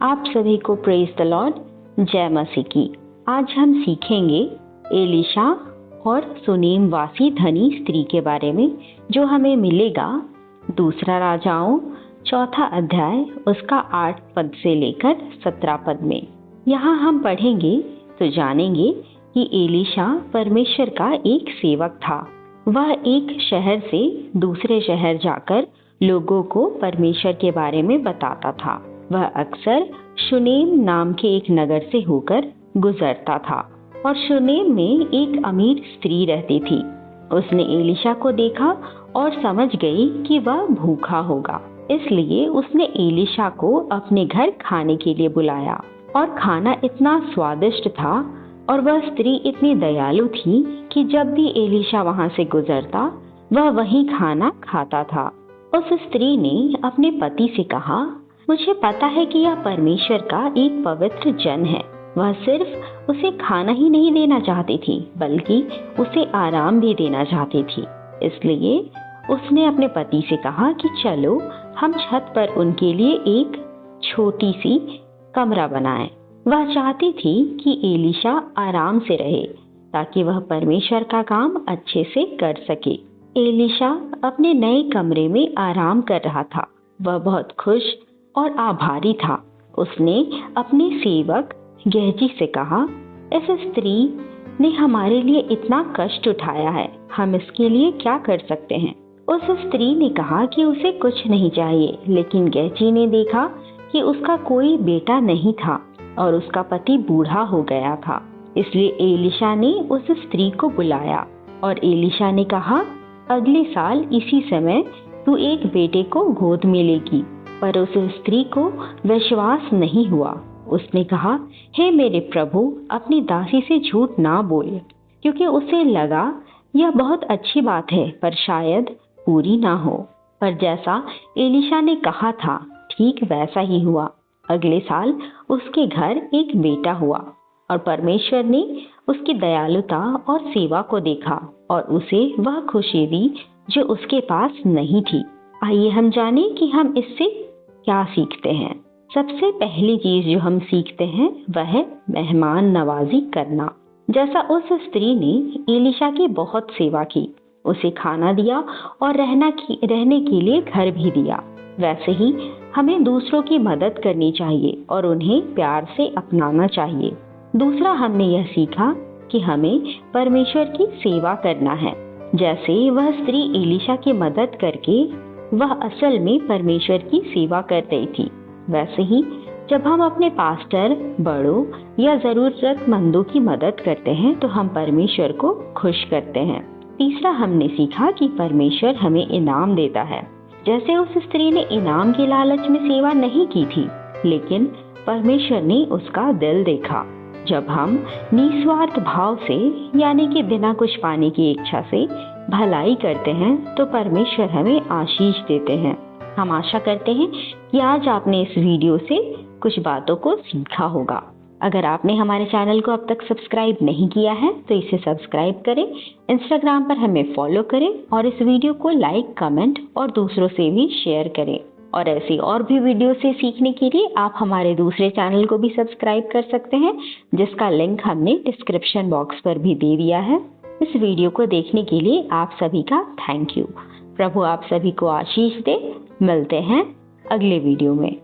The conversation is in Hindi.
आप सभी को प्रेज द लॉर्ड, जय मसीह की। आज हम सीखेंगे एलीशा और सुनेम वासी धनी स्त्री के बारे में, जो हमें मिलेगा दूसरा राजाओं 4 अध्याय उसका 8 पद से लेकर 17 पद में। यहाँ हम पढ़ेंगे तो जानेंगे कि एलीशा परमेश्वर का एक सेवक था। वह एक शहर से दूसरे शहर जाकर लोगों को परमेश्वर के बारे में बताता था। वह अक्सर शुनेम नाम के एक नगर से होकर गुजरता था और शुनेम में एक अमीर स्त्री रहती थी। उसने एलीशा को देखा और समझ गई कि वह भूखा होगा, इसलिए उसने एलीशा को अपने घर खाने के लिए बुलाया। और खाना इतना स्वादिष्ट था और वह स्त्री इतनी दयालु थी कि जब भी एलीशा वहां से गुजरता वह वही खाना खाता था। उस स्त्री ने अपने पति से कहा, मुझे पता है कि यह परमेश्वर का एक पवित्र जन है। वह सिर्फ उसे खाना ही नहीं देना चाहती थी, बल्कि उसे आराम भी देना चाहती थी। इसलिए उसने अपने पति से कहा कि चलो हम छत पर उनके लिए एक छोटी सी कमरा बनाएं। वह चाहती थी कि एलीशा आराम से रहे ताकि वह परमेश्वर का काम अच्छे से कर सके। एलीशा अपने नए कमरे में आराम कर रहा था। वह बहुत खुश और आभारी था। उसने अपने सेवक गेहजी से कहा, इस स्त्री ने हमारे लिए इतना कष्ट उठाया है, हम इसके लिए क्या कर सकते हैं। उस स्त्री ने कहा कि उसे कुछ नहीं चाहिए, लेकिन गेहजी ने देखा कि उसका कोई बेटा नहीं था और उसका पति बूढ़ा हो गया था। इसलिए एलीशा ने उस स्त्री को बुलाया और एलीशा ने कहा, अगले साल इसी समय तू एक बेटे को गोद में लेगी। पर उस स्त्री को विश्वास नहीं हुआ। उसने कहा, हे मेरे प्रभु, अपनी दासी से झूठ ना बोल, क्योंकि उसे लगा यह बहुत अच्छी बात है, पर शायद पूरी ना हो। पर जैसा एलीशा ने कहा था, ठीक वैसा ही हुआ। अगले साल उसके घर एक बेटा हुआ और परमेश्वर ने उसकी दयालुता और सेवा को देखा और उसे वह खुशी दी जो उसके पास नहीं थी। आइए हम जाने कि हम इससे क्या सीखते हैं। सबसे पहली चीज जो हम सीखते हैं वह है मेहमान नवाजी करना। जैसा उस स्त्री ने एलीशा की बहुत सेवा की, उसे खाना दिया और रहने के लिए घर भी दिया, वैसे ही हमें दूसरों की मदद करनी चाहिए और उन्हें प्यार से अपनाना चाहिए। दूसरा, हमने यह सीखा कि हमें परमेश्वर की सेवा करना है। जैसे वह स्त्री एलीशा की मदद करके वह असल में परमेश्वर की सेवा कर रही थी, वैसे ही जब हम अपने पास्टर, बड़ों या जरूरतमंदों की मदद करते हैं तो हम परमेश्वर को खुश करते हैं। तीसरा, हमने सीखा कि परमेश्वर हमें इनाम देता है। जैसे उस स्त्री ने इनाम के लालच में सेवा नहीं की थी, लेकिन परमेश्वर ने उसका दिल देखा। जब हम निस्वार्थ भाव से, यानी कि बिना कुछ पाने की इच्छा से भलाई करते हैं तो परमेश्वर हमें आशीष देते हैं। हम आशा करते हैं कि आज आपने इस वीडियो से कुछ बातों को सीखा होगा। अगर आपने हमारे चैनल को अब तक सब्सक्राइब नहीं किया है तो इसे सब्सक्राइब करें, इंस्टाग्राम पर हमें फॉलो करें और इस वीडियो को लाइक, कमेंट और दूसरों से भी शेयर करें। और ऐसी और भी वीडियो से सीखने के लिए आप हमारे दूसरे चैनल को भी सब्सक्राइब कर सकते हैं, जिसका लिंक हमने डिस्क्रिप्शन बॉक्स पर भी दे दिया है। इस वीडियो को देखने के लिए आप सभी का थैंक यू। प्रभु आप सभी को आशीष दे। मिलते हैं अगले वीडियो में।